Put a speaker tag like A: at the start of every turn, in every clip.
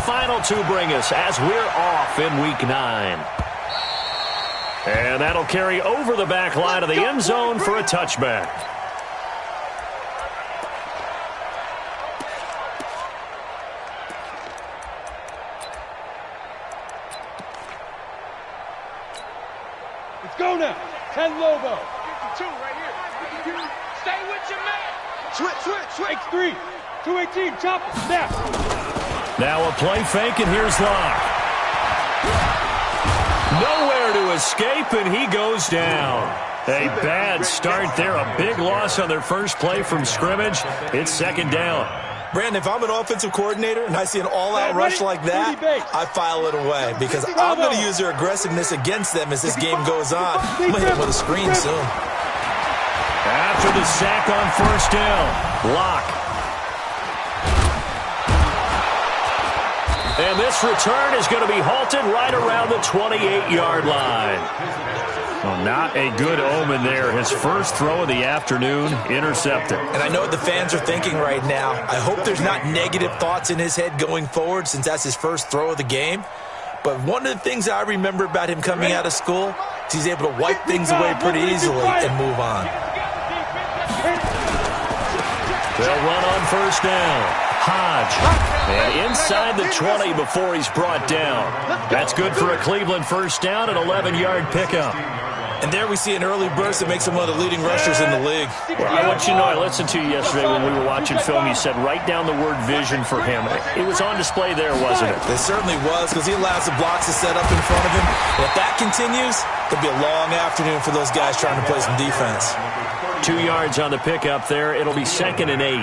A: final two bring us as we're off in Week 9. And that'll carry over the back line of the end zone for a touchback.
B: Let's go now. 10 Lobo.
C: 52 right here. Stay with your man. Switch.
B: X3. 218. Chop it. Snap.
A: Now a play fake, and here's Locke. Nowhere to escape, and he goes down. A bad start there. A big loss on their first play from scrimmage. It's second down.
D: Brandon, if I'm an offensive coordinator and I see an all-out rush like that, I file it away because I'm going to use their aggressiveness against them as this game goes on. I'm going to hit them with a screen soon.
A: After the sack on first down, Locke. And this return is going to be halted right around the 28-yard line. Well, not a good omen there. His first throw of the afternoon, intercepted.
D: And I know what the fans are thinking right now. I hope there's not negative thoughts in his head going forward since that's his first throw of the game. But one of the things I remember about him coming out of school is he's able to wipe things away pretty easily and move on.
A: They'll run on first down. Hodge. And inside the 20 before he's brought down. That's good for a Cleveland first down, an 11-yard pickup.
D: And there we see an early burst that makes him one of the leading rushers in the league.
A: Well, I want you to know, I listened to you yesterday when we were watching film. You said write down the word vision for him. It was on display there, wasn't it?
D: It certainly was, because he allows the blocks to set up in front of him. And if that continues, it'll be a long afternoon for those guys trying to play some defense.
A: 2 yards on the pickup there. It'll be 2nd and 8.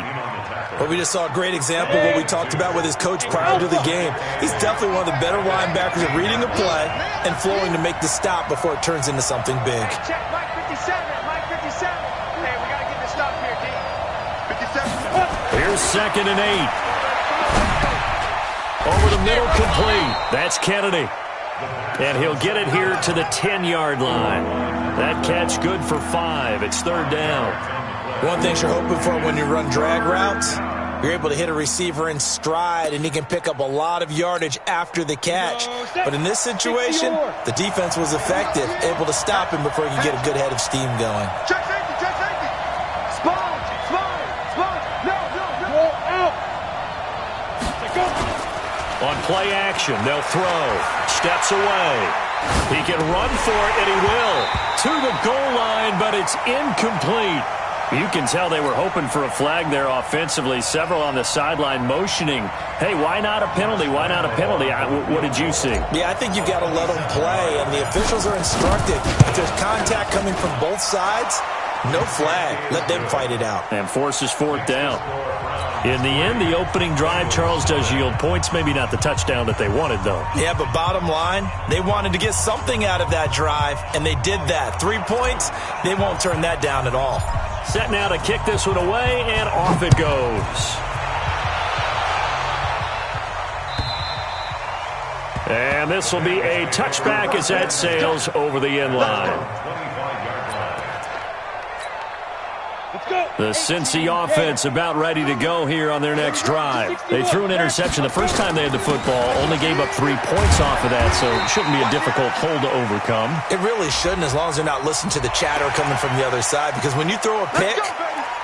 D: Well, we just saw a great example of what we talked about with his coach prior to the game. He's definitely one of the better linebackers at reading a play and flowing to make the stop before it turns into something big.
C: Check Mike 57. Mike 57. Hey, we got to get this stop here, D. 57.
A: Here's 2nd and 8. Over the middle, complete. That's Kennedy. And he'll get it here to the 10-yard line. That catch good for 5. It's 3rd down.
D: One thing you're hoping for when you run drag routes, you're able to hit a receiver in stride, and he can pick up a lot of yardage after the catch. But in this situation, the defense was effective, able to stop him before he could get a good head of steam going.
C: Check safety. Spawn. No.
B: Out. Go.
A: On play action, they'll throw. Steps away. He can run for it, and he will. To the goal line, but it's incomplete. You can tell they were hoping for a flag there offensively. Several on the sideline motioning, hey, why not a penalty? Why not a penalty? What did you see?
D: Yeah, I think you've got to let them play, and the officials are instructed. If there's contact coming from both sides, no flag. Let them fight it out.
A: And forces 4th down. In the end, the opening drive, Charles, does yield points. Maybe not the touchdown that they wanted, though.
D: Yeah, but bottom line, they wanted to get something out of that drive, and they did that. 3 points, they won't turn that down at all.
A: Set now to kick this one away, and off it goes. And this will be a touchback as that sails over the end line. The Cincy offense about ready to go here on their next drive. They threw an interception the first time they had the football, only gave up 3 points off of that, so it shouldn't be a difficult hole to overcome.
D: It really shouldn't, as long as they're not listening to the chatter coming from the other side, because when you throw a pick,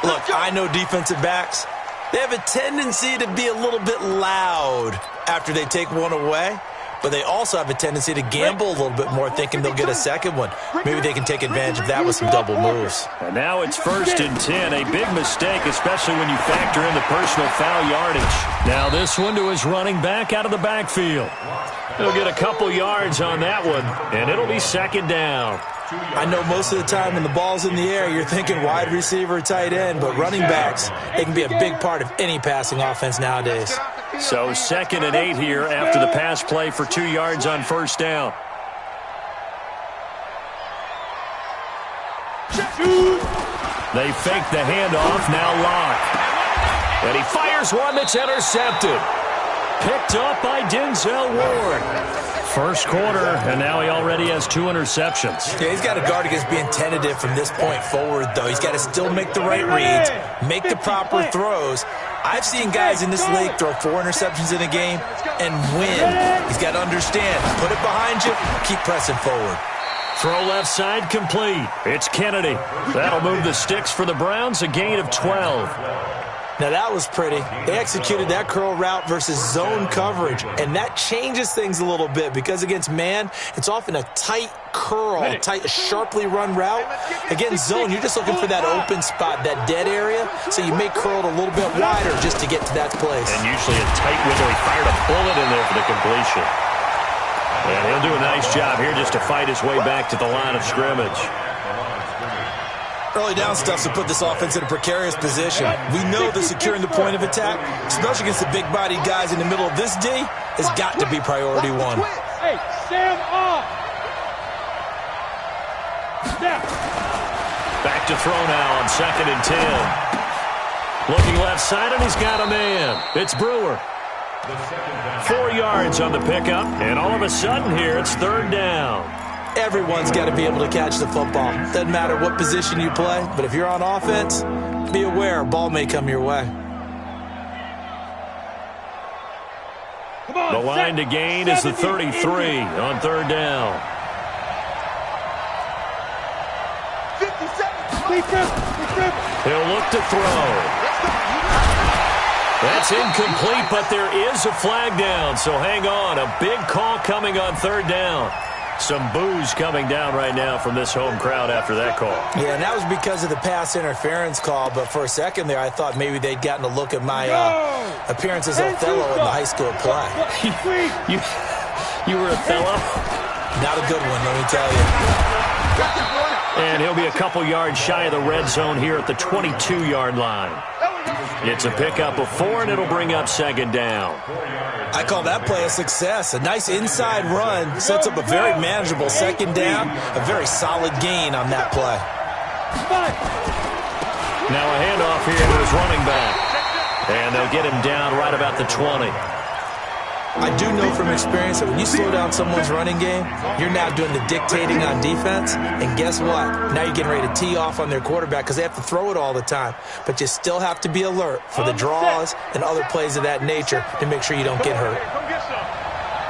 D: look, I know defensive backs, they have a tendency to be a little bit loud after they take one away. But they also have a tendency to gamble a little bit more, thinking they'll get a second one. Maybe they can take advantage of that with some double moves.
A: And now it's 1st and 10. A big mistake, especially when you factor in the personal foul yardage. Now this one to his running back out of the backfield. He'll get a couple yards on that one, and it'll be 2nd down.
D: I know most of the time when the ball's in the air, you're thinking wide receiver, tight end, but running backs, they can be a big part of any passing offense nowadays.
A: So 2nd and 8 here after the pass play for 2 yards on first down. They fake the handoff, now Locke. And he fires one that's intercepted. Picked up by Denzel Ward. First quarter, and now he already has 2 interceptions.
D: Yeah, he's got to guard against being tentative from this point forward, though. He's got to still make the right reads, make the proper throws, I've seen guys in this league throw 4 interceptions in a game and win. He's got to understand, put it behind you, keep pressing forward.
A: Throw left side complete. It's Kennedy. That'll move the sticks for the Browns, a gain of 12.
D: Now that was pretty. They executed that curl route versus zone coverage, and that changes things a little bit because against man, it's often a tight curl, sharply run route. Against zone, you're just looking for that open spot, that dead area, so you may curl it a little bit wider just to get to that place.
A: And usually a tight window. He fired a bullet in there for the completion. And he'll do a nice job here just to fight his way back to the line of scrimmage.
D: Early down stuff to put this offense in a precarious position. We know that securing the point of attack, especially against the big-bodied guys in the middle of this D, has got to be priority one.
B: Hey, stand up! Snap!
A: Back to throw now on 2nd and 10. Looking left side, and he's got a man. It's Brewer. 4 yards on the pickup, and all of a sudden here, it's 3rd down.
D: Everyone's got to be able to catch the football. Doesn't matter what position you play, but if you're on offense, be aware, a ball may come your way.
A: The line to gain is the 33 on 3rd down.
C: 57.
A: He'll look to throw. That's incomplete, but there is a flag down, so hang on. A big call coming on 3rd down. Some boos coming down right now from this home crowd after that call.
D: Yeah, and that was because of the pass interference call, but for a second there I thought maybe they'd gotten a look at my appearance as Othello in the high school play.
A: You were Othello?
D: Not a good one, let me tell you.
A: And he'll be a couple yards shy of the red zone here at the 22-yard line. It's a pickup of 4, and it'll bring up 2nd down.
D: I call that play a success. A nice inside run sets up a very manageable 2nd down, a very solid gain on that play.
A: Now a handoff here to his running back. And they'll get him down right about the 20.
D: I do know from experience that when you slow down someone's running game, you're now doing the dictating on defense. And guess what? Now you're getting ready to tee off on their quarterback because they have to throw it all the time. But you still have to be alert for the draws and other plays of that nature to make sure you don't get hurt.
C: Come get some.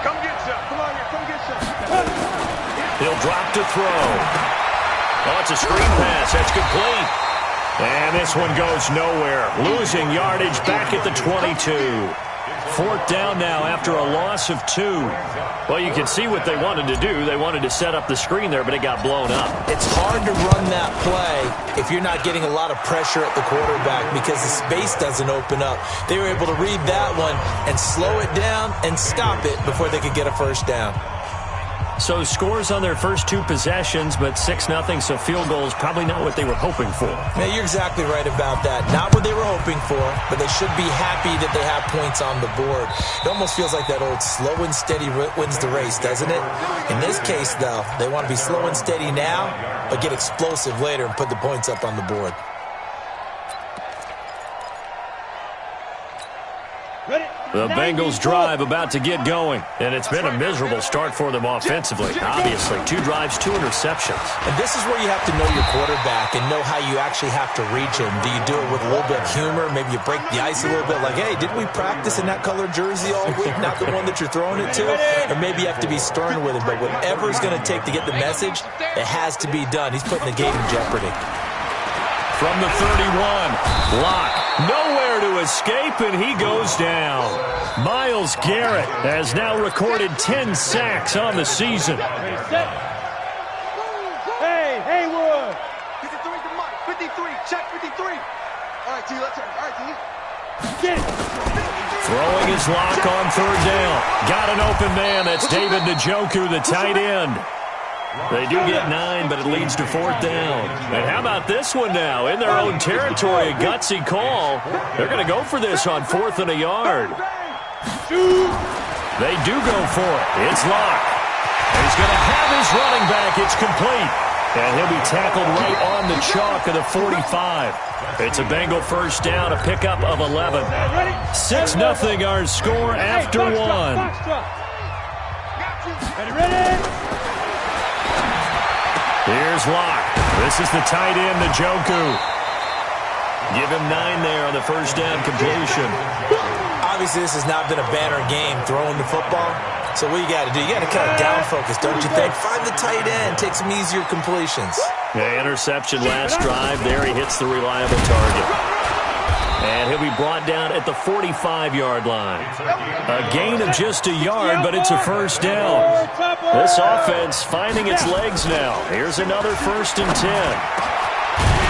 C: Come get some. Come on here. Come get some.
A: He'll drop to throw. Oh, it's a screen pass. That's complete. And this one goes nowhere. Losing yardage back at the 22. 4th down now after a loss of 2. Well, you can see what they wanted to do. They wanted to set up the screen there, but it got blown up.
D: It's hard to run that play if you're not getting a lot of pressure at the quarterback because the space doesn't open up. They were able to read that one and slow it down and stop it before they could get a 1st down.
A: So scores on their first 2 possessions, but 6-0, so field goal is probably not what they were hoping for.
D: Yeah, you're exactly right about that. Not what they were hoping for, but they should be happy that they have points on the board. It almost feels like that old slow and steady wins the race, doesn't it? In this case, though, they want to be slow and steady now, but get explosive later and put the points up on the board.
A: The Bengals drive about to get going, and it's been a miserable start for them offensively. Obviously, 2 drives, 2 interceptions.
D: And this is where you have to know your quarterback and know how you actually have to reach him. Do you do it with a little bit of humor? Maybe you break the ice a little bit like, hey, didn't we practice in that colored jersey all week, not the one that you're throwing it to? Or maybe you have to be stern with him, but whatever it's going to take to get the message, it has to be done. He's putting the game in jeopardy.
A: From the 31, Locke, nowhere to escape, and he goes down. Myles Garrett has now recorded 10 sacks on the season.
B: Hey, Haywood!
C: 53 to Mike. 53. Check 53. All right, T. Let's go. All right, T.
B: Get it!
A: Throwing his Locke on 3rd down. Got an open man. That's David Njoku, the tight end. They do get 9, but it leads to 4th down. And how about this one now? In their own territory, a gutsy call. They're going to go for this on 4th and a yard. They do go for it. It's Locke. And he's going to have his running back. It's complete. And he'll be tackled right on the chalk of the 45. It's a Bengal 1st down, a pickup of 11. 6-0 our score after 1.
B: Ready?
A: Here's Locke. This is the tight end, Njoku. Give him 9 there on the first down completion.
D: Obviously, this has not been a banner game throwing the football. So what you got to do, you got to kind of down focus, don't you think? Find the tight end, take some easier completions.
A: Yeah, interception last drive. There he hits the reliable target. And he'll be brought down at the 45-yard line. A gain of just a yard, but it's a first down. This offense finding its legs now. Here's another 1st and 10.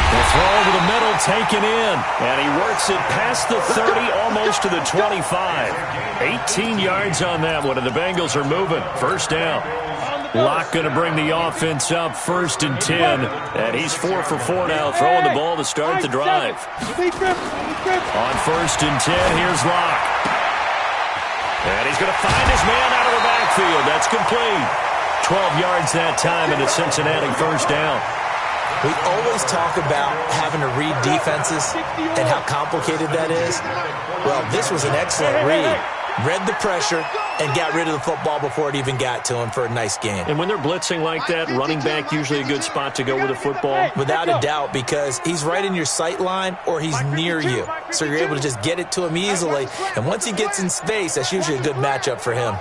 A: The throw over the middle, taken in. And he works it past the 30, almost to the 25. 18 yards on that one, and the Bengals are moving. First down. Locke going to bring the offense up, 1st and 10. And he's 4 for 4 now, throwing the ball to start the drive. On 1st and 10, here's Locke. And he's going to find his man out of the backfield. That's complete. 12 yards that time, and a Cincinnati first down.
D: We always talk about having to read defenses and how complicated that is. Well, this was an excellent read. Read the pressure and got rid of the football before it even got to him for a nice game.
A: And when they're blitzing like that, running back usually a good spot to go with the football?
D: Without a doubt, because he's right in your sight line or he's near you. So you're able to just get it to him easily. And once he gets in space, that's usually a good matchup for him.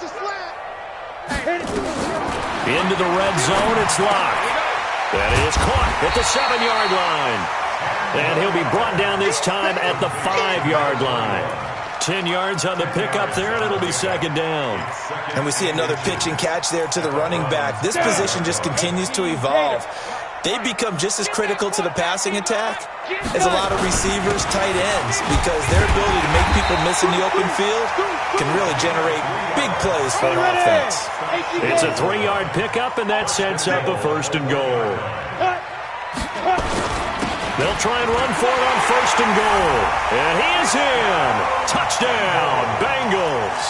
A: Into the red zone, it's Locke. That is caught at the 7-yard line. And he'll be brought down this time at the 5-yard line. 10 yards on the pickup there, and it'll be second down.
D: And we see another pitch and catch there to the running back. This position just continues to evolve. They become just as critical to the passing attack as a lot of receivers, tight ends, because their ability to make people miss in the open field can really generate big plays for an offense.
A: It's a 3-yard pickup, and that sets up a 1st and goal. They'll try and run for it on 1st and goal. And he is in. Touchdown, Bengals.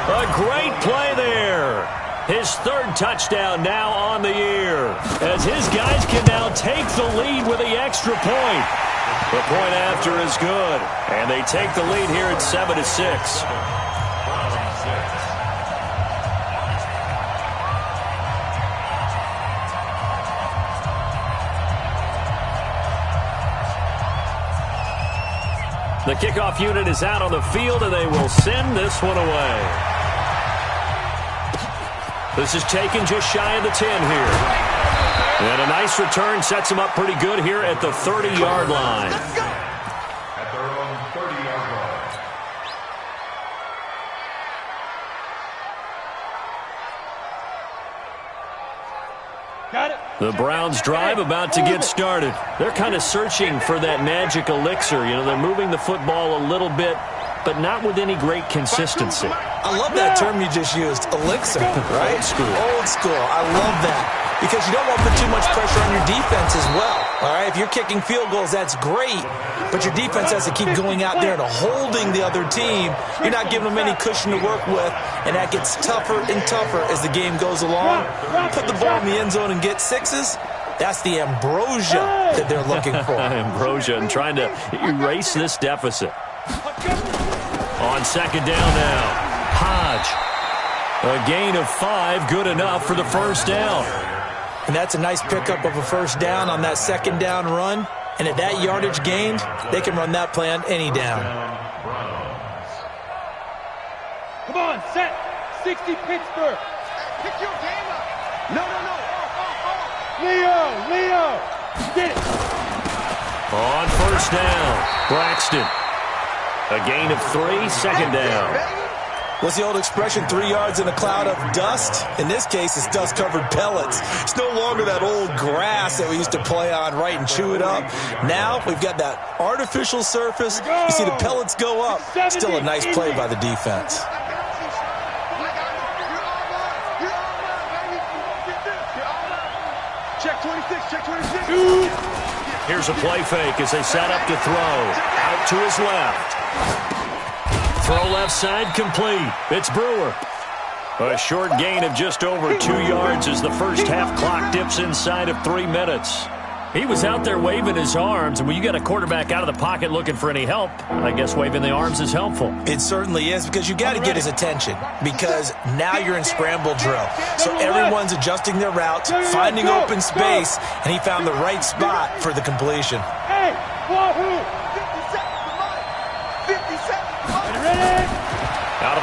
A: A great play there. His 3rd touchdown now on the year, as his guys can now take the lead with the extra point. The point after is good, and they take the lead here at 7-6. The kickoff unit is out on the field, and they will send this one away. This is taken just shy of the 10 here. And a nice return sets them up pretty good here at the 30-yard line.
B: At their own 30-yard line. Got it.
A: The Browns drive about to get started. They're kind of searching for that magic elixir. You know, they're moving the football a little bit, but not with any great consistency.
D: I love that term you just used, elixir, right?
A: Old school.
D: Old school. I love that. Because you don't want to put too much pressure on your defense as well. All right, if you're kicking field goals, that's great. But your defense has to keep going out there and holding the other team. You're not giving them any cushion to work with, and that gets tougher and tougher as the game goes along. Put the ball in the end zone and get 6s. That's the ambrosia that they're looking for.
A: Ambrosia, and trying to erase this deficit. On 2nd down now, Hodge. A gain of 5, good enough for the first down.
D: And that's a nice pickup of a first down on that 2nd down run. And at that yardage gained, they can run that play on any down.
B: Come on, set. 60 Pittsburgh.
C: Pick your game up. No.
B: Leo. Get it.
A: On first down, Braxton. A gain of 3, 2nd down.
D: What's the old expression, 3 yards in a cloud of dust? In this case, it's dust-covered pellets. It's no longer that old grass that we used to play on, right, and chew it up. Now we've got that artificial surface. You see the pellets go up. Still a nice play by the defense.
C: Check 26, check 26.
A: Here's a play fake as they set up to throw. Out to his left. Throw left side complete. It's Brewer. A short gain of just over 2 yards as the first half clock dips inside of 3 minutes. He was out there waving his arms, and when you got a quarterback out of the pocket looking for any help, I guess waving the arms is helpful.
D: It certainly is, because you got to get his attention, because now you're in scramble drill. So everyone's adjusting their routes, finding open space, and he found the right spot for the completion.
B: Hey, ball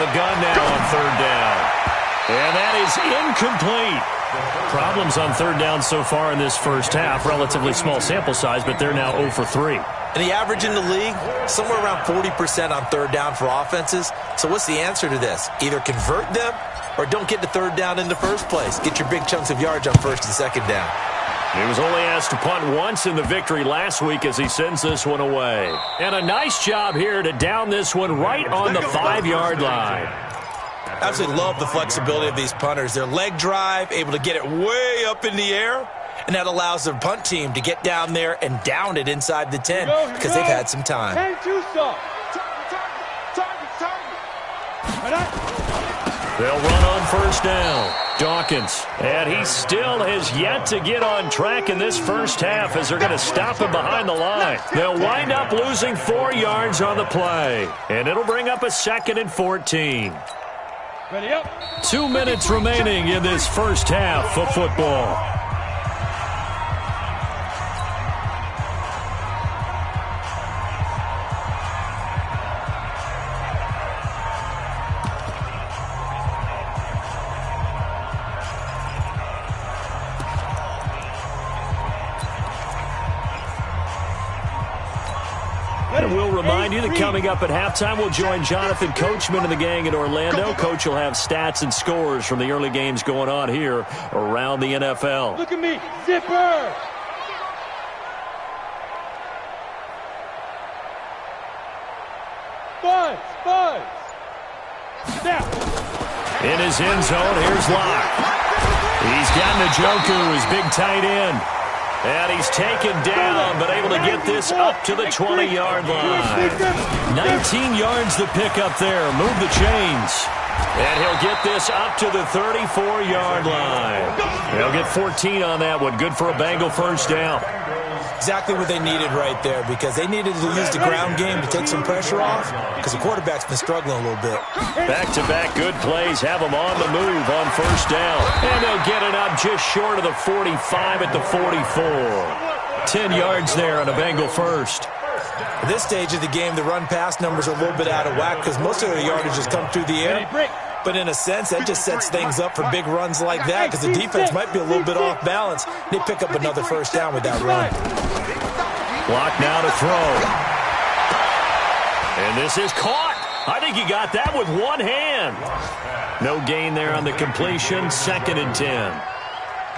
A: the gun now on third down. And that is incomplete. Problems on third down so far in this first half. Relatively small sample size, but they're now 0 for 3.
D: And the average in the league, somewhere around 40% on third down for offenses. So what's the answer to this? Either convert them or don't get to third down in the first place. Get your big chunks of yards on first and second down.
A: He was only asked to punt once in the victory last week as he sends this one away. And a nice job here to down this one right on the 5-yard line.
D: Absolutely love the flexibility of these punters. Their leg drive, able to get it way up in the air, and that allows their punt team to get down there and down it inside the 10 because they've had some time.
A: They'll run on first down. Dawkins, and he still has yet to get on track in this first half as they're going to stop him behind the line. They'll wind up losing 4 yards on the play, and it'll bring up a 2nd and 14.
B: Ready up.
A: 2 minutes remaining in this first half of football. And we'll remind you that coming up at halftime, we'll join Jonathan Coachman and the gang in Orlando. Coach will have stats and scores from the early games going on here around the NFL.
B: Look at me, zipper! Buzz! Now!
A: In his end zone, here's Locke. He's got Njoku, his big tight end. And he's taken down, but able to get this up to the 20-yard line. 19 yards to pick up there. Move the chains. And he'll get this up to the 34-yard line. He'll get 14 on that one. Good for a Bengal first down.
D: Exactly what they needed right there because they needed to use the ground game to take some pressure off because the quarterback's been struggling a little bit.
A: Back-to-back good plays have them on the move on first down. And they'll get it up just short of the 45 at the 44. 10 yards there on a Bengal first.
D: At this stage of the game, the run-pass numbers are a little bit out of whack because most of their yardage has come through the air. But in a sense, that just sets things up for big runs like that because the defense might be a little bit off balance. They pick up another first down with that run.
A: Clock now to throw. And this is caught. I think he got that with one hand. No gain there on the completion. 2nd and 10.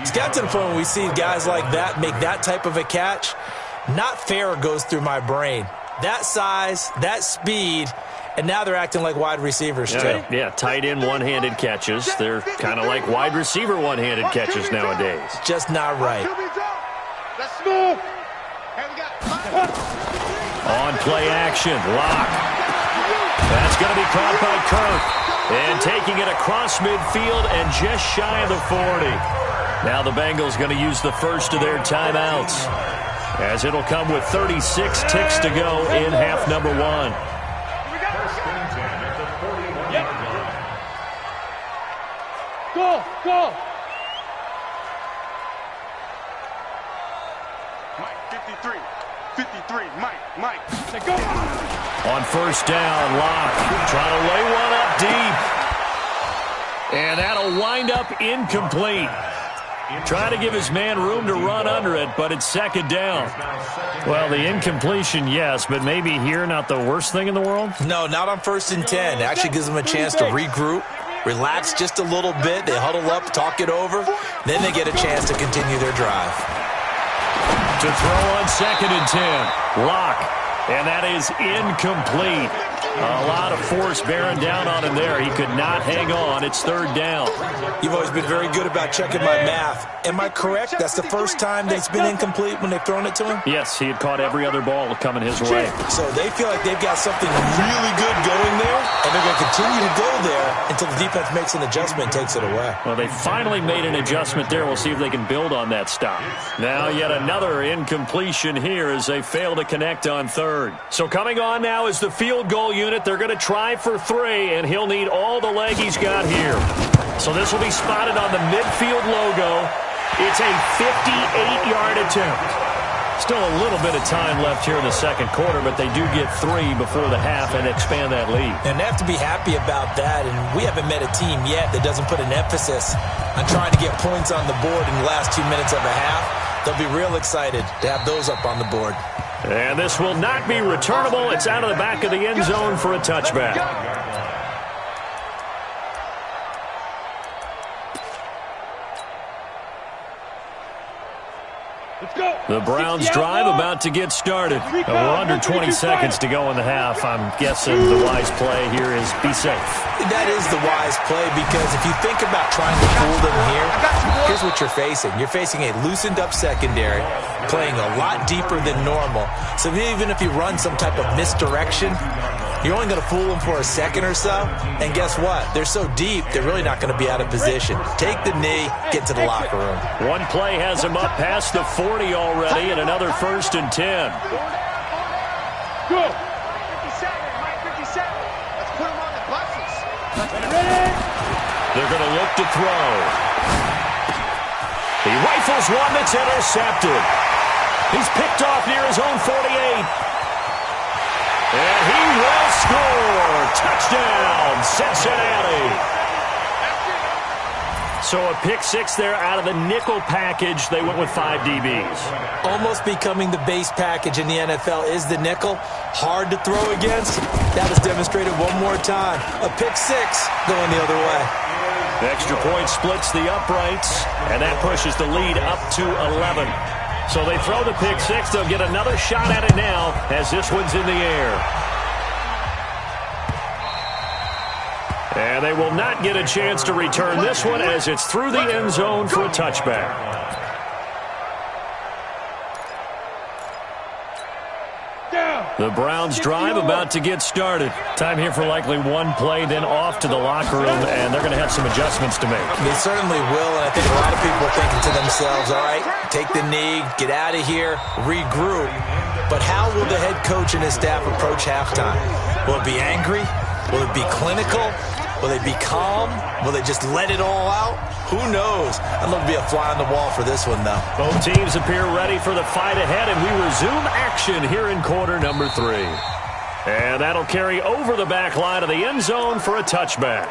D: It's got to the point where we see guys like that make that type of a catch. Not fair goes through my brain. That size, that speed, and now they're acting like wide receivers, too.
A: Yeah, tight end one-handed catches. They're kind of like wide receiver one-handed catches nowadays.
D: Just not right.
C: Let's move.
A: On play action, Locke. That's going to be caught by Kirk. And taking it across midfield and just shy of the 40. Now the Bengals going to use the first of their timeouts, as it'll come with 36 ticks to go in half number 1.
B: Go!
C: Mike, 53, Mike.
B: Say go!
A: On first down, Locke trying to lay one up deep. And that'll wind up incomplete. Trying to give his man room to run under it, but it's 2nd down. Well, the incompletion, yes, but maybe here not the worst thing in the world?
D: No, not on 1st and 10. It actually gives them a chance to regroup, relax just a little bit. They huddle up, talk it over. Then they get a chance to continue their drive.
A: To throw on 2nd and 10. Locke. And that is incomplete. A lot of force bearing down on him there. He could not hang on. It's 3rd down.
D: You've always been very good about checking my math. Am I correct? That's the first time that it's been incomplete when they've thrown it to him?
A: Yes, he had caught every other ball coming his way.
D: So they feel like they've got something really good going there, and they're going to continue to go there until the defense makes an adjustment and takes it away.
A: Well, they finally made an adjustment there. We'll see if they can build on that stop. Now yet another incompletion here as they fail to connect on 3rd. So coming on now is the field goal unit. They're going to try for 3, and he'll need all the leg he's got here. So this will be spotted on the midfield logo. It's a 58-yard attempt. Still a little bit of time left here in the second quarter, but they do get 3 before the half and expand that lead.
D: And they have to be happy about that, and we haven't met a team yet that doesn't put an emphasis on trying to get points on the board in the last 2 minutes of a half. They'll be real excited to have those up on the board.
A: And this will not be returnable. It's out of the back of the end zone for a touchback. The Browns drive about to get started. We're under 20 seconds to go in the half. I'm guessing the wise play here is be safe.
D: That is the wise play, because if you think about trying to fool them here, here's what you're facing. You're facing a loosened up secondary, playing a lot deeper than normal. So even if you run some type of misdirection, you're only going to fool them for a second or so. And guess what? They're so deep, they're really not going to be out of position. Take the knee, get to the locker room.
A: One play has them up past the 40 already, and another 1st and 10.
B: Go!
C: 57, Mike 57. Let's put him on the buses.
A: They're going to look to throw. He rifles one that's intercepted. He's picked off near his own 48. And he will score. Touchdown, Cincinnati. So a pick 6 there out of the nickel package. They went with 5 DBs.
D: Almost becoming the base package in the NFL is the nickel. Hard to throw against. That was demonstrated one more time. A pick 6 going the other way.
A: The extra point splits the uprights, and that pushes the lead up to 11. So they throw the pick 6. They'll get another shot at it now as this one's in the air. And they will not get a chance to return this one as it's through the end zone for a touchback. The Browns drive about to get started. Time here for likely one play, then off to the locker room, and they're going to have some adjustments to make.
D: They certainly will, and I think a lot of people are thinking to themselves, all right, take the knee, get out of here, regroup. But how will the head coach and his staff approach halftime? Will it be angry? Will it be clinical? Will they be calm? Will they just let it all out? Who knows? I'd love to be a fly on the wall for this one, though.
A: Both teams appear ready for the fight ahead, and we resume action here in quarter number 3. And that'll carry over the back line of the end zone for a touchback.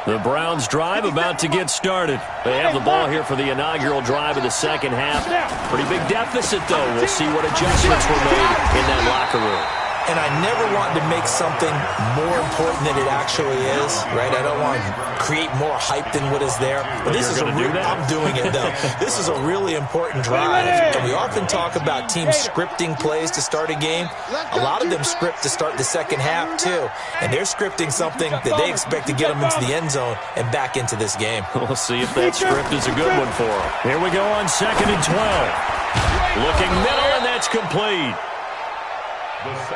A: The Browns drive about to get started. They have the ball here for the inaugural drive of the second half. Pretty big deficit, though. We'll see what adjustments were made in that locker room.
D: And I never want to make something more important than it actually is, right? I don't want to create more hype than what is there. But this is I'm doing it, though. This is a really important drive. And we often talk about teams scripting plays to start a game. A lot of them script to start the second half, too. And they're scripting something that they expect to get them into the end zone and back into this game.
A: We'll see if that script is a good one for them. Here we go on 2nd and 12. Looking middle, and that's complete.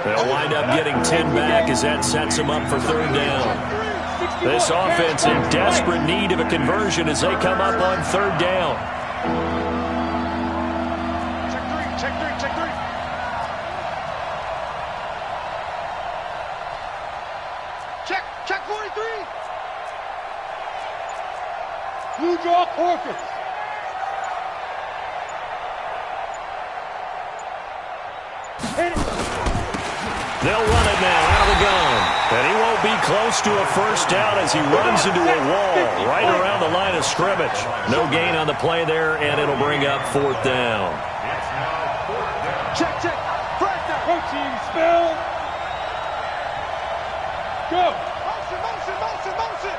A: They'll wind up getting 10 back as that sets them up for 3rd down. This offense in desperate need of a conversion as they come up on 3rd down.
C: Check three. Check 43.
B: Blue draw Orphans.
A: They'll run it now out of the gun. And he won't be close to a 1st down as he runs into a wall right around the line of scrimmage. No gain on the play there, and it'll bring up 4th down.
C: Check. First down.
B: Coaching spell. Go.
C: Motion.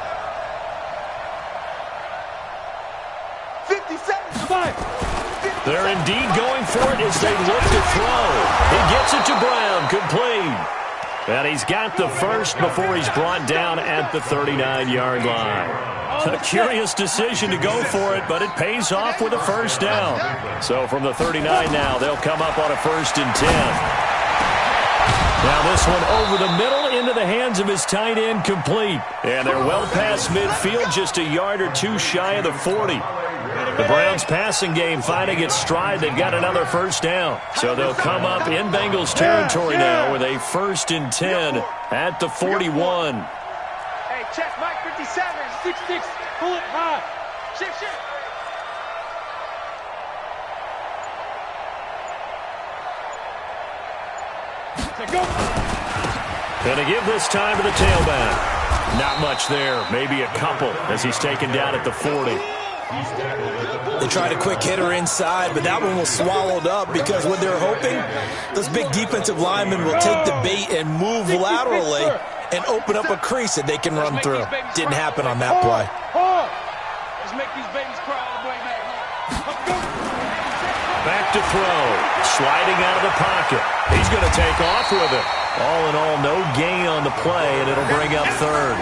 C: 57.
B: 5.
A: They're indeed going for it as they look to throw. He gets it to Brown, complete. And he's got the 1st before he's brought down at the 39-yard line. A curious decision to go for it, but it pays off with a 1st down. So from the 39 now, they'll come up on a 1st and 10. Now this one over the middle into the hands of his tight end, complete. And they're well past midfield, just a yard or 2 shy of the 40. The Browns passing game finding its stride. They've got another 1st down. So they'll come up in Bengals territory now with a 1st and 10 at the 41.
C: Hey, check Mike 57.
B: 6-6. Pull it high.
C: Shift, shift.
B: Go.
A: Gonna give this time to the tailback. Not much there, maybe a couple as he's taken down at the 40.
D: They tried a quick hitter inside, but that one was swallowed up because what they're hoping, those big defensive linemen will take the bait and move laterally and open up a crease that they can run through. Didn't happen on that play.
C: Let's make these babies cry all the way back.
A: Back to throw. Sliding out of the pocket. He's going to take off with it. All in all, no gain on the play, and it'll bring up third.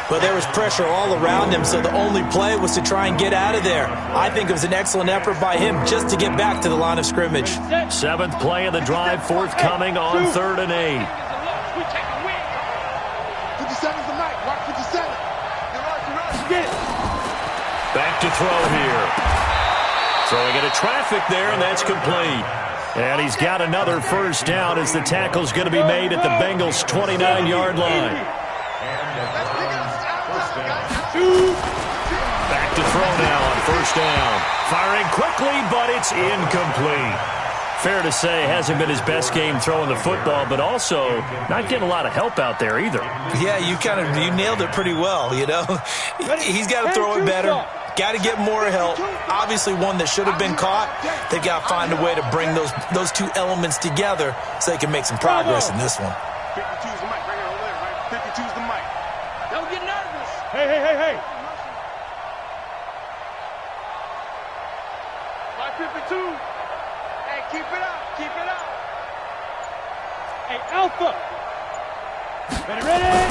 D: But there was pressure all around him, so the only play was to try and get out of there. I think it was an excellent effort by him just to get back to the line of scrimmage.
A: 7th play of the drive forthcoming on 3rd and 8.
C: 57's the mic. Watch 57.
A: Back to throw here. Throwing into traffic there, and that's complete. And he's got another first down as the tackle's going to be made at the Bengals' 29-yard line. Back to throw now on first down. Firing quickly, but it's incomplete. Fair to say, hasn't been his best game throwing the football, but also not getting a lot of help out there either.
D: Yeah, you nailed it pretty well, you know. He's got to throw it better. Got to get more help. Obviously one that should have been caught. They've got to find a way to bring those two elements together so they can make some progress in this one.
C: 52's the mic right here over there, right? 52's the mic. Don't get nervous.
B: Hey.
C: Like 52. Hey, keep it up. Keep it up.
B: Hey, Alpha. Ready.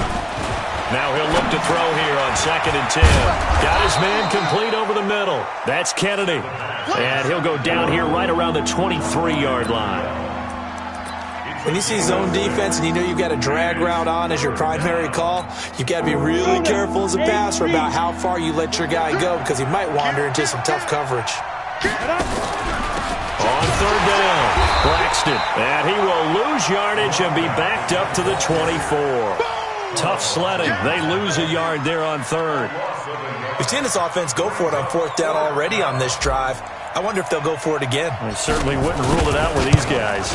A: Now he'll look to throw here on 2nd and 10. Got his man complete over the middle. That's Kennedy. And he'll go down here right around the 23-yard line.
D: When you see zone defense and you know you've got a drag route on as your primary call, you've got to be really careful as a passer about how far you let your guy go because he might wander into some tough coverage.
A: On 3rd down, Braxton. And he will lose yardage and be backed up to the 24. Tough sledding. They lose a yard there on 3rd.
D: We've seen this offense go for it on 4th down already on this drive. I wonder if they'll go for it again.
A: They certainly wouldn't rule it out with these guys.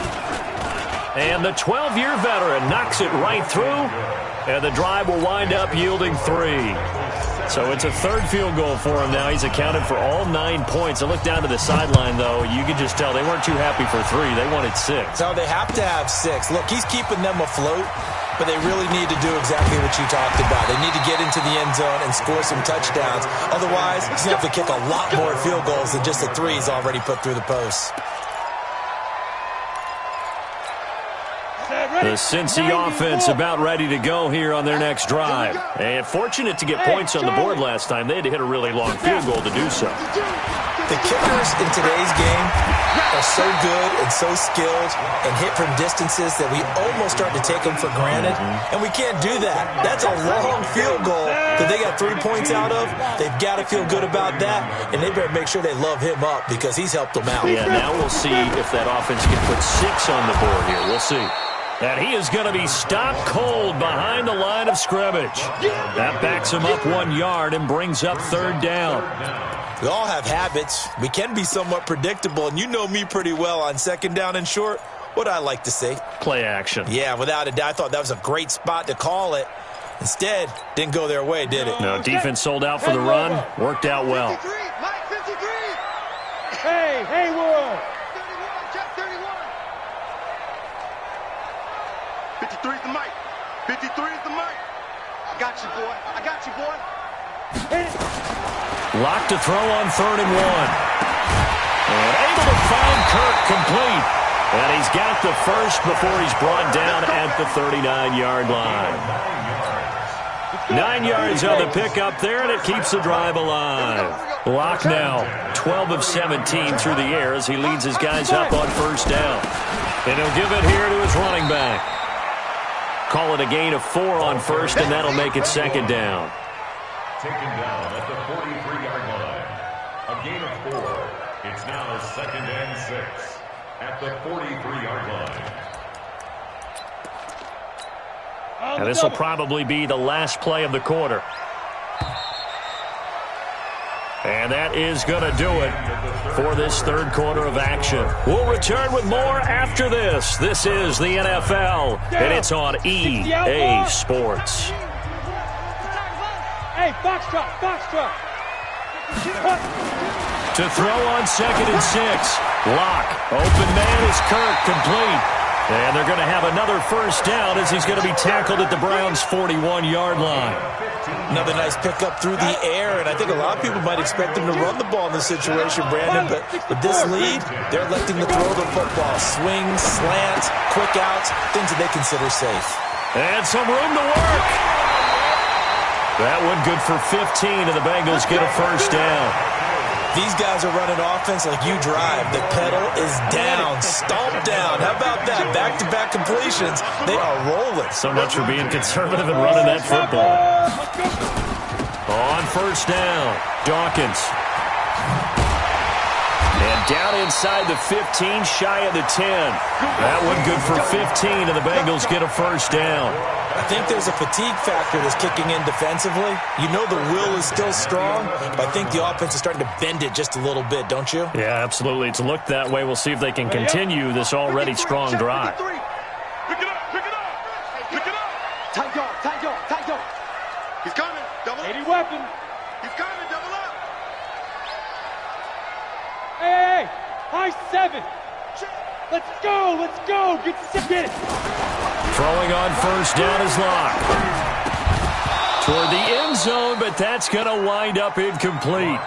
A: And the 12-year veteran knocks it right through, and the drive will wind up yielding 3. So it's a 3rd field goal for him now. He's accounted for all 9 points. I look down to the sideline, though. You can just tell they weren't too happy for 3. They wanted 6.
D: No, they have to have 6. Look, he's keeping them afloat, but they really need to do exactly what you talked about. They need to get into the end zone and score some touchdowns. Otherwise, he's going to have to kick a lot more field goals than just the 3 he's already put through the posts.
A: The Cincy offense about ready to go here on their next drive. And fortunate to get points on the board last time. They had to hit a really long field goal to do so.
D: The kickers in today's game are so good and so skilled and hit from distances that we almost start to take them for granted. And we can't do that. That's a long field goal that they got 3 points out of. They've got to feel good about that, and they better make sure they love him up because he's helped them out.
A: Yeah, now we'll see if that offense can put 6 on the board here. We'll see. And he is going to be stopped cold behind the line of scrimmage. That backs him up 1 yard and brings up 3rd down.
D: We all have habits. We can be somewhat predictable, and you know me pretty well on 2nd down and short. What I like to see.
A: Play action.
D: Yeah, without a doubt. I thought that was a great spot to call it. Instead, didn't go their way, did it?
A: No, defense sold out for the run. Worked out well.
C: 53, Mike 53.
B: Hey, Haywood.
C: 31, check 31. 53 is the mic. 53 is the mic. I got you, boy. I got you, boy.
A: Locked to throw on 3rd and 1. And able to find Kirk complete. And he's got the first before he's brought down at the 39-yard line. 9 yards on the pickup there, and it keeps the drive alive. Locke now, 12 of 17 through the air as he leads his guys up on 1st down. And he'll give it here to his running back. Call it a gain of 4 on 1st, and that'll make it 2nd down.
E: Taken down at the 43-yard line. A gain of 4. It's now 2nd and 6 at the 43-yard line.
A: And this will probably be the last play of the quarter. And that is going to do it for this third quarter of action. We'll return with more after this. This is the NFL, and it's on EA Sports.
B: Hey, foxtrot.
A: To throw on 2nd and 6. Lock. Open man is Kirk, complete. And they're going to have another first down as he's going to be tackled at the Browns' 41-yard line.
D: Another nice pickup through the air, and I think a lot of people might expect them to run the ball in this situation, Brandon, but with this lead, they're electing to throw the football. Swings, slants, quick outs, things that they consider safe.
A: And some room to work. That one good for 15, and the Bengals get a first down.
D: These guys are running offense like you drive. The pedal is down, stomped down. How about that? Back-to-back completions. They are rolling.
A: So much for being conservative and running that football. On first down, Dawkins. And down inside the 15, shy of the 10. That one good for 15, and the Bengals get a first down.
D: I think there's a fatigue factor that's kicking in defensively. You know the will is still strong, but I think the offense is starting to bend it just a little bit, don't you?
A: Yeah, absolutely. It's looked that way. We'll see if they can continue this already strong drive.
C: Pick it up. Tight dog. He's coming. Double
B: 80
C: up.
B: weapon.
C: He's coming. Double up.
B: Hey, high 7. Let's go. Get it.
A: Throwing on first down is Lock. Toward the end zone, but that's going to wind up incomplete.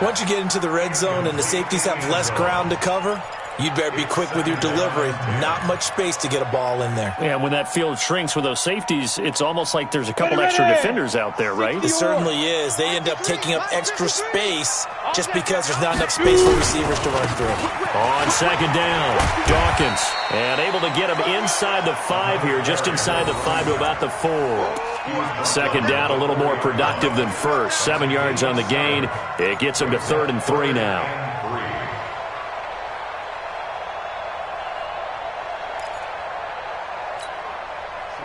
D: Once you get into the red zone and the safeties have less ground to cover, you'd better be quick with your delivery. Not much space to get a ball in there.
A: Yeah, when that field shrinks with those safeties, it's almost like there's a couple extra defenders out there, right?
D: It certainly is. They end up taking up extra space just because there's not enough space for receivers to run through.
A: On second down, Dawkins. And able to get him inside the 5 here, just inside the 5 to about the 4. Second down, a little more productive than first. 7 yards on the gain. It gets him to 3rd and 3 now.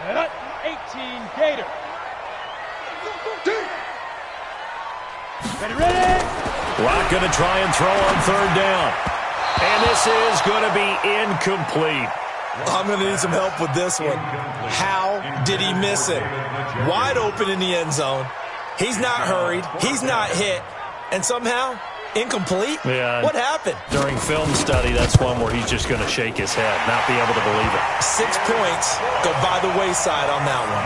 B: Set up. 18 Gator. Ready.
A: Lock going to try and throw on 3rd down. And this is going to be incomplete.
D: I'm going to need some help with this one. How did he miss it? Wide open in the end zone. He's not hurried. He's not hit. And somehow, incomplete?
A: Yeah.
D: What happened?
A: During film study, that's one where he's just going to shake his head, not be able to believe it.
D: 6 points go by the wayside on that one.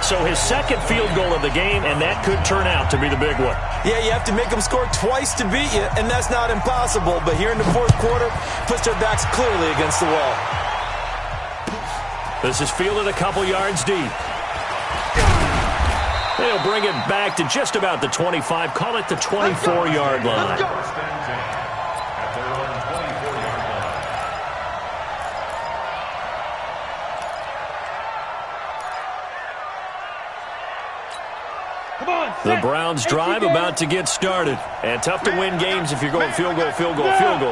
A: So his second field goal of the game, and that could turn out to be the big one.
D: Yeah, you have to make them score twice to beat you, and that's not impossible. But here in the fourth quarter, puts their backs clearly against the wall.
A: This is fielded a couple yards deep. They'll bring it back to just about the 25. Call it the 24-yard line. The Browns drive about to get started. And tough to win games if you're going field goal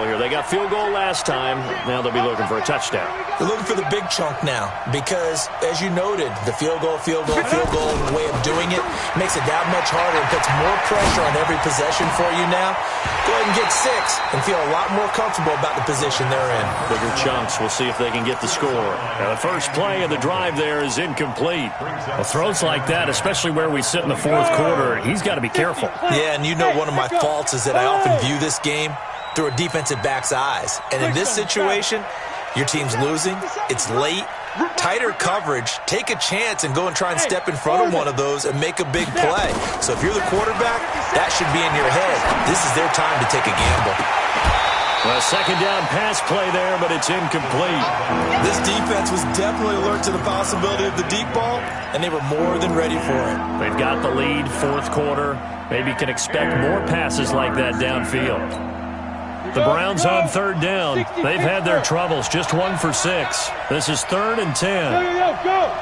A: here. They got field goal last time. Now they'll be looking for a touchdown.
D: They're looking for the big chunk now because, as you noted, the field goal way of doing it makes it that much harder and puts more pressure on every possession for you now. Go ahead and get 6 and feel a lot more comfortable about the position they're in.
A: Bigger chunks. We'll see if they can get the score. Now, the first play of the drive there is incomplete. Well, throws like that, especially where we sit in the fourth quarter, he's got to be careful.
D: Yeah, and you know one of my faults is that I often view this game through a defensive back's eyes. And in this situation, your team's losing, it's late, tighter coverage, take a chance and go and try and step in front of one of those and make a big play. So if you're the quarterback, that should be in your head. This is their time to take a gamble.
A: Well, second down pass play there, but it's incomplete.
D: This defense was definitely alert to the possibility of the deep ball, and they were more than ready for it.
A: They've got the lead, fourth quarter. Maybe can expect more passes like that downfield. The Browns on 3rd down. They've had their troubles, just 1 for 6. This is 3rd and 10.
B: Go.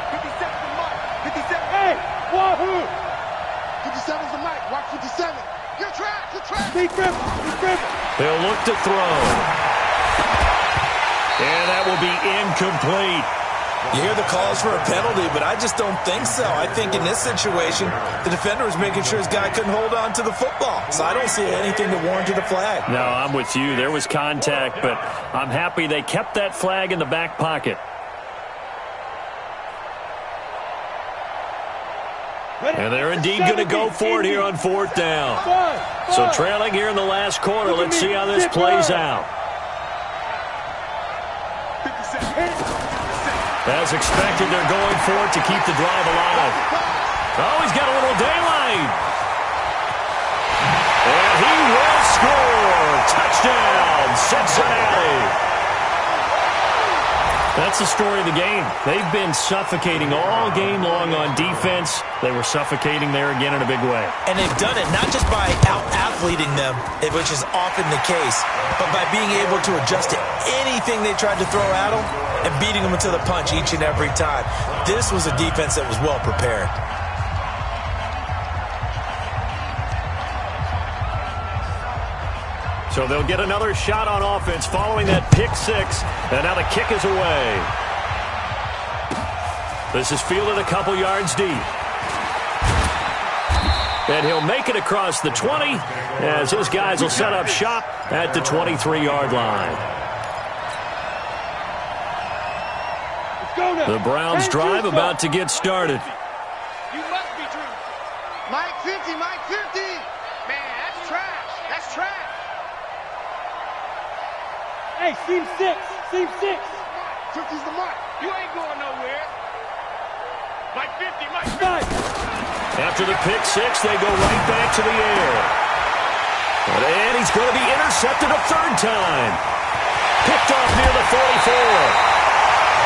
C: 57's the mark. 57.
B: Hey, wahoo.
C: 57's the mark. Watch 57. Your track.
B: Be careful.
A: They'll look to throw. And that will be incomplete.
D: You hear the calls for a penalty, but I just don't think so. I think in this situation, the defender was making sure his guy couldn't hold on to the football. So I don't see anything to warrant a flag.
A: No, I'm with you. There was contact, but I'm happy they kept that flag in the back pocket. And they're indeed going to go for it here on 4th down. So trailing here in the last quarter. Let's see how this plays out. As expected, they're going for it to keep the drive alive. Oh, he's got a little daylight. And he will score. Touchdown, Cincinnati. That's the story of the game. They've been suffocating all game long on defense. They were suffocating there again in a big way.
D: And they've done it not just by out-athleting them, which is often the case, but by being able to adjust to anything they tried to throw at them and beating them to the punch each and every time. This was a defense that was well prepared.
A: So they'll get another shot on offense following that pick six. And now the kick is away. This is fielded a couple yards deep. And he'll make it across the 20 as his guys will set up shop at the 23-yard line. The Browns drive about to get started.
C: You must be Drew. Mike 50, Mike 50. Man, that's trash. That's trash.
B: Hey, seam 6. Seam 6.
C: 50's the mark. You ain't going nowhere. Mike 50, Mike 50.
B: Nice.
A: After the pick six, they go right back to the air. And he's going to be intercepted a third time. Picked off near the 44.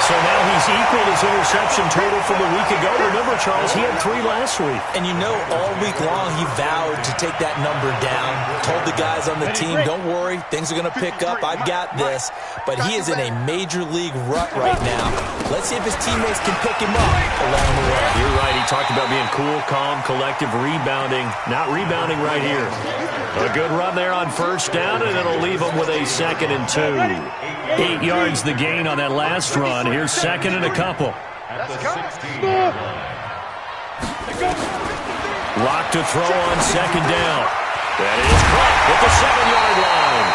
A: So now he's equaled his interception total from a week ago. Remember, Charles, he had 3 last week.
D: And you know, all week long he vowed to take that number down. Told the guys on the team, don't worry, things are going to pick up. I've got this. But he is in a major league rut right now. Let's see if his teammates can pick him up along the way.
A: You're right. He talked about being cool, calm, collective, rebounding. Not rebounding right here. A good run there on first down, and it'll leave him with a 2nd and 2. 8 yards the gain on that last run. Here's 2nd and a couple.
E: At the 16-yard line.
A: Lock to throw on 2nd down. That is caught at the 7-yard line.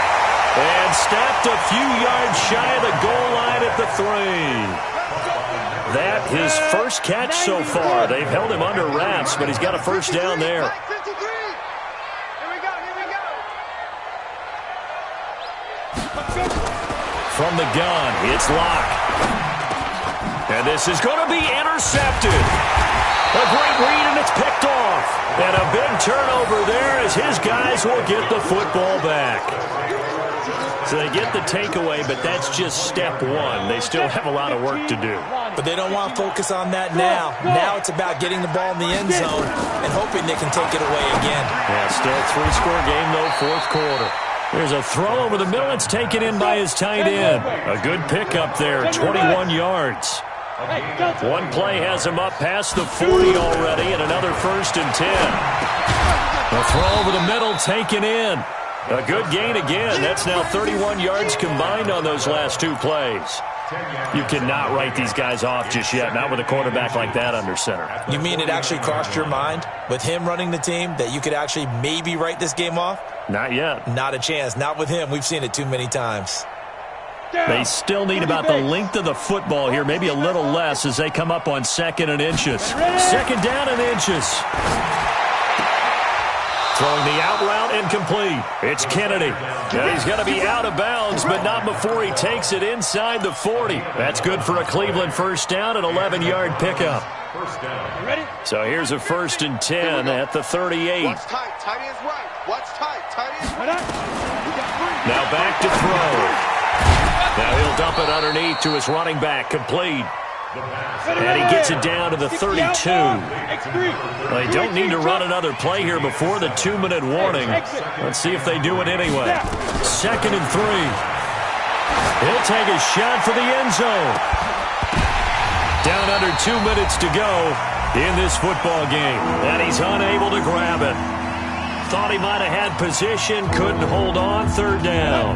A: And snapped a few yards shy of the goal line at the 3. That his first catch so far. They've held him under wraps, but he's got a first down there. From the gun, it's Locke. And this is going to be intercepted. A great read, and it's picked off. And a big turnover there as his guys will get the football back. So they get the takeaway, but that's just step one. They still have a lot of work to do.
D: But they don't want to focus on that now. Now it's about getting the ball in the end zone and hoping they can take it away again.
A: Yeah, still 3-score game, though, 4th quarter. There's a throw over the middle. It's taken in by his tight end. A good pickup there, 21 yards. One play has him up past the 40 already, and another 1st and 10. A throw over the middle taken in. A good gain again. That's now 31 yards combined on those last 2 plays. You cannot write these guys off just yet, not with a quarterback like that under center.
D: You mean it actually crossed your mind with him running the team that you could actually maybe write this game off?
A: Not yet.
D: Not a chance. Not with him. We've seen it too many times.
A: They still need about the length of the football here, maybe a little less as they come up on 2nd and inches. 2nd down and inches. Throwing the out route incomplete. It's Kennedy. Now he's going to be out of bounds, but not before he takes it inside the 40. That's good for a Cleveland first down, an 11-yard pickup.
E: First down.
B: Ready?
A: So here's a 1st and 10 at the 38.
C: What's tight? Tight end's right. What's tight? Tight end's right.
A: Now back to throw. Now he'll dump it underneath to his running back, complete. And he gets it down to the 32. They don't need to run another play here before the 2-minute warning. Let's see if they do it anyway. 2nd and 3. He'll take a shot for the end zone. Down under 2 minutes to go in this football game. And he's unable to grab it. Thought he might have had position, couldn't hold on, 3rd down.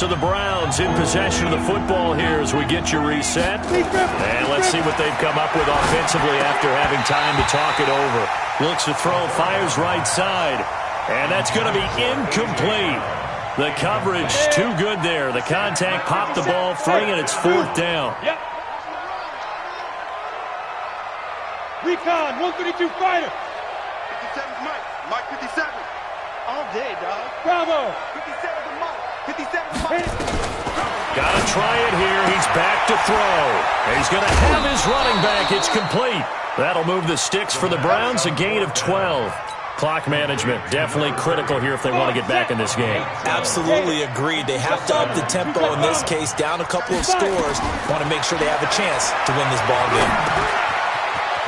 A: So the Browns in possession of the football here as we get you reset. And let's see what they've come up with offensively after having time to talk it over. Looks to throw, fires right side. And that's going to be incomplete. The coverage too good there. The contact popped the ball free, and it's 4th down.
B: Yep. Recon, 132 fighter.
C: 57's Mike. Mike 57. All day, dog.
B: Bravo.
C: 57's a Mike. 57's Mike.
A: Got to try it here. He's back to throw. He's going to have his running back. It's complete. That'll move the sticks for the Browns, a gain of 12. Clock management, definitely critical here if they want to get back in this game.
D: Absolutely agreed. They have to up the tempo in this case, down a couple of scores. Want to make sure they have a chance to win this ball game.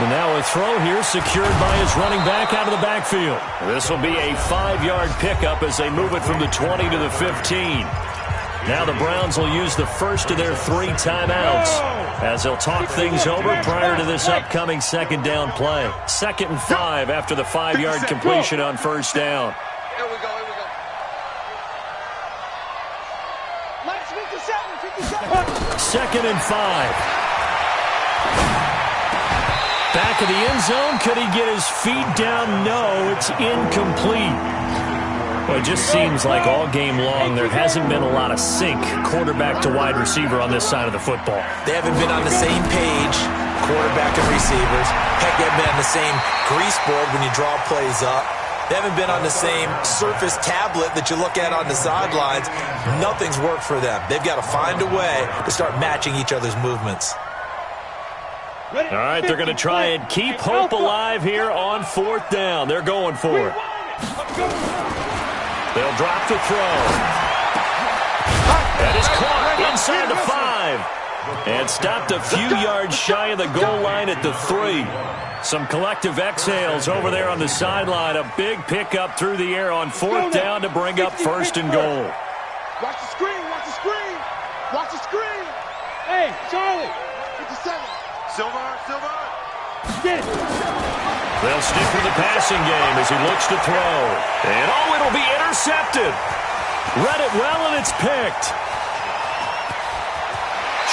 A: And now a throw here secured by his running back out of the backfield. This will be a 5-yard pickup as they move it from the 20 to the 15. Now the Browns will use the first of their 3 timeouts as they'll talk things over prior to this upcoming second down play. 2nd and 5 after the 5-yard completion on first down.
C: Here we go. Mike's 57.
A: 2nd and 5. Back of the end zone. Could he get his feet down? No, it's incomplete. Well, it just seems like all game long there hasn't been a lot of sync quarterback to wide receiver on this side of the football.
D: They haven't been on the same page, quarterback and receivers. Heck, they haven't been on the same grease board when you draw plays up. They haven't been on the same Surface tablet that you look at on the sidelines. Nothing's worked for them. They've got to find a way to start matching each other's movements.
A: All right, they're going to try and keep hope alive here on 4th down. They're going for it. They'll drop the throw. That is caught inside the 5. And stopped a few yards shy of the goal line at the 3. Some collective exhales over there on the sideline. A big pickup through the air on 4th down to bring up 1st and goal.
C: Watch the screen. Watch the screen.
B: Hey, Charlie.
C: 57. Silver.
B: Get it.
A: They'll stick with the passing game as he looks to throw. And it'll be intercepted. Read it well, and it's picked.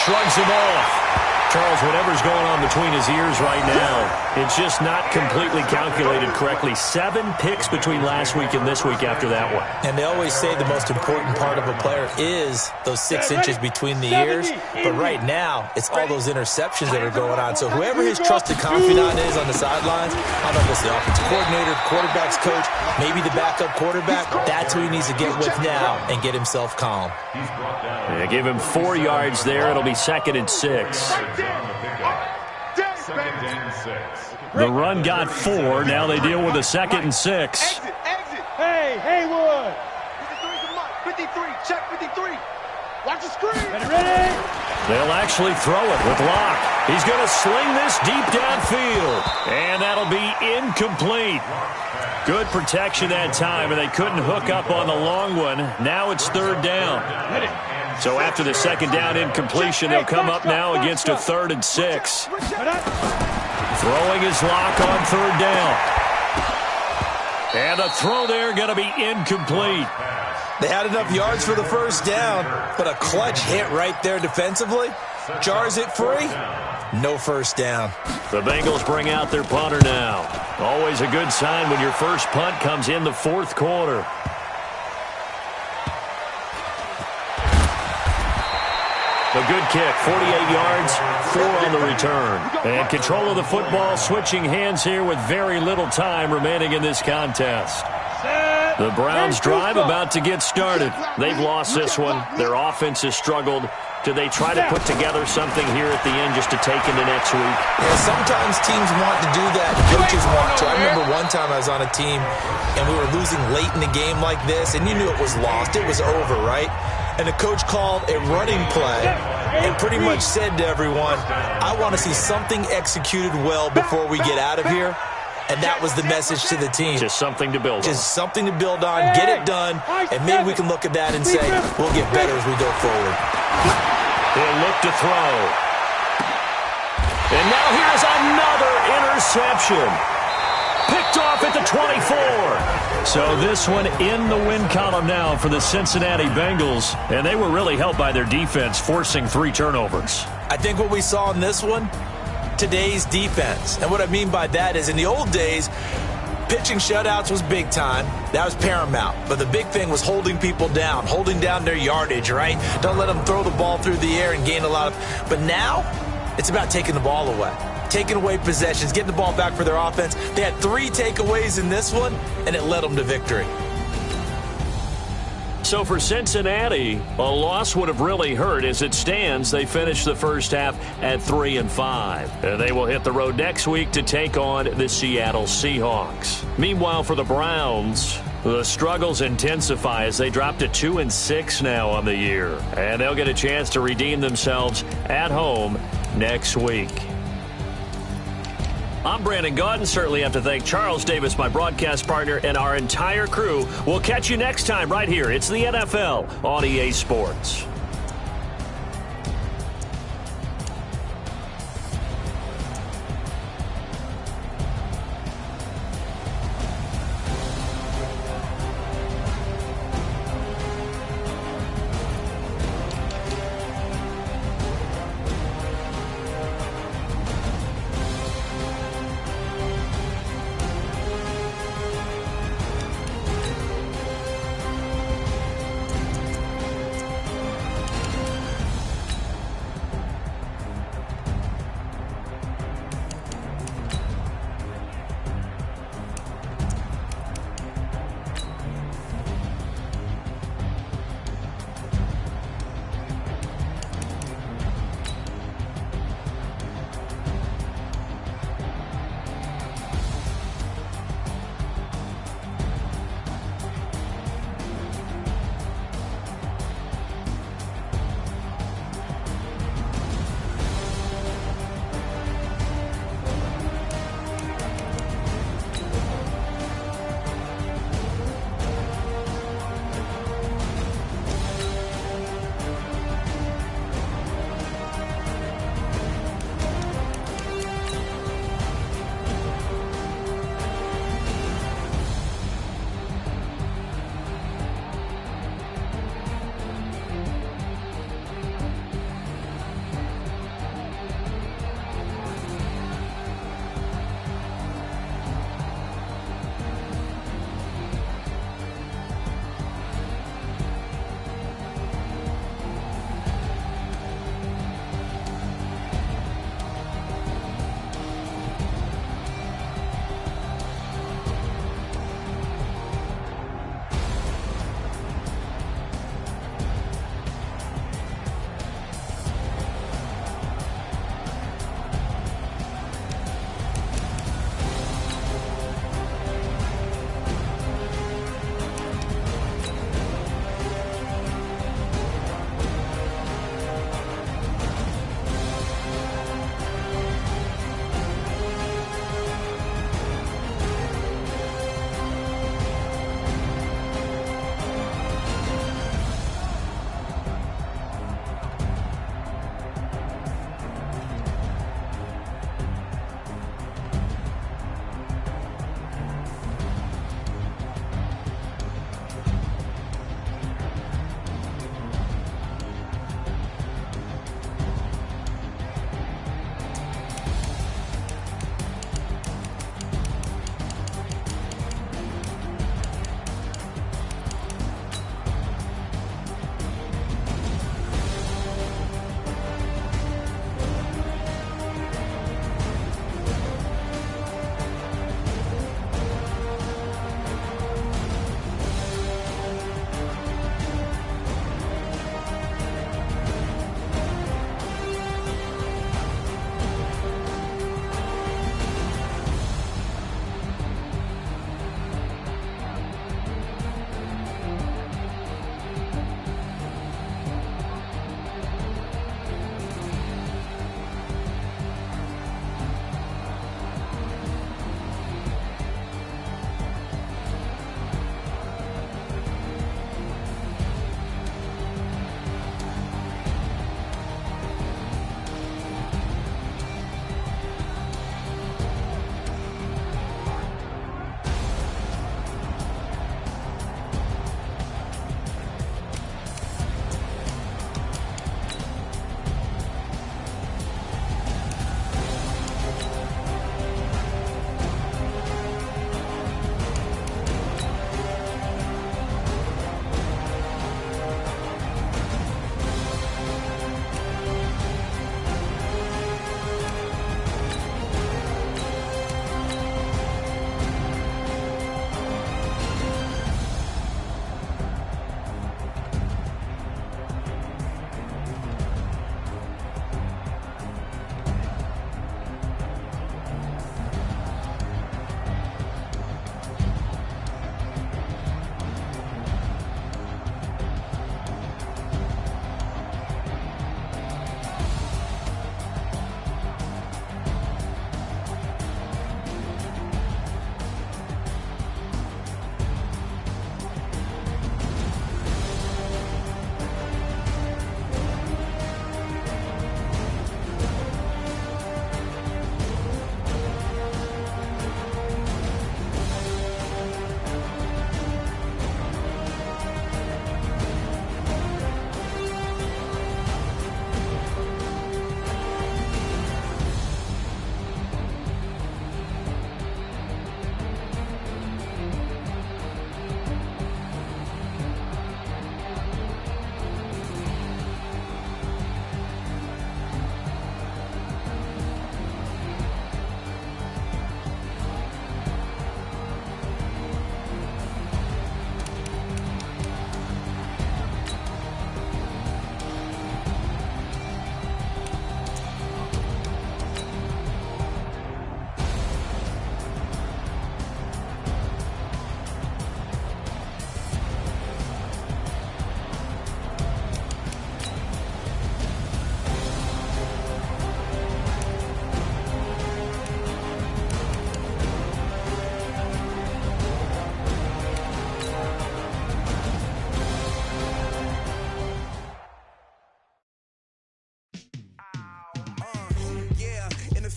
A: Shrugs him off. Charles, whatever's going on between his ears right now, it's just not completely calculated correctly. 7 picks between last week and this week after that one.
D: And they always say the most important part of a player is those 6 inches between the ears. But right now, it's all those interceptions that are going on. So whoever his trusted confidant is on the sidelines, I don't know if it's the offensive coordinator, quarterback's coach, maybe the backup quarterback, that's who he needs to get with now and get himself calm.
A: Yeah, give him 4 yards there. It'll be 2nd and 6. The run got 4. Now they deal with a 2nd and 6.
C: Exit.
B: Hey, Haywood.
C: 53, check 53. Watch the screen.
B: Ready?
A: They'll actually throw it with Locke. He's going to sling this deep downfield. And that'll be incomplete. Good protection that time, and they couldn't hook up on the long one. Now it's 3rd down. So after the 2nd down incompletion, they'll come up now against a 3rd and 6. Throwing his Locke on 3rd down. And the throw there going to be incomplete.
D: They had enough yards for the 1st down, but a clutch hit right there defensively. Jars it free. No 1st down.
A: The Bengals bring out their punter now. Always a good sign when your first punt comes in the 4th quarter. A good kick, 48 yards, 4 on the return. And control of the football, switching hands here with very little time remaining in this contest. The Browns drive about to get started. They've lost this one. Their offense has struggled. Do they try to put together something here at the end just to take into next week?
D: Yeah, sometimes teams want to do that. Coaches want to. I remember one time I was on a team, and we were losing late in the game like this, and you knew it was lost. It was over, right? And the coach called a running play and pretty much said to everyone, I want to see something executed well before we get out of here. And that was the message to the team.
A: Just something to build on.
D: Just something to build on, get it done, and maybe we can look at that and say, we'll get better as we go forward.
A: He'll look to throw. And now here's another interception. Picked off at the 24. So this one in the win column now for the Cincinnati Bengals. And they were really helped by their defense, forcing 3 turnovers.
D: I think what we saw in this one, today's defense. And what I mean by that is in the old days, pitching shutouts was big time. That was paramount. But the big thing was holding people down, holding down their yardage, right? Don't let them throw the ball through the air and gain a lot of... But now, it's about taking the ball away. Taking away possessions, getting the ball back for their offense. They had 3 takeaways in this one, and it led them to victory.
A: So for Cincinnati, a loss would have really hurt. As it stands, they finished the first half at 3-5. And they will hit the road next week to take on the Seattle Seahawks. Meanwhile, for the Browns, the struggles intensify as they drop to 2-6 now on the year. And they'll get a chance to redeem themselves at home next week. I'm Brandon Gaudin. Certainly have to thank Charles Davis, my broadcast partner, and our entire crew. We'll catch you next time right here. It's the NFL on EA Sports.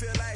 F: feel like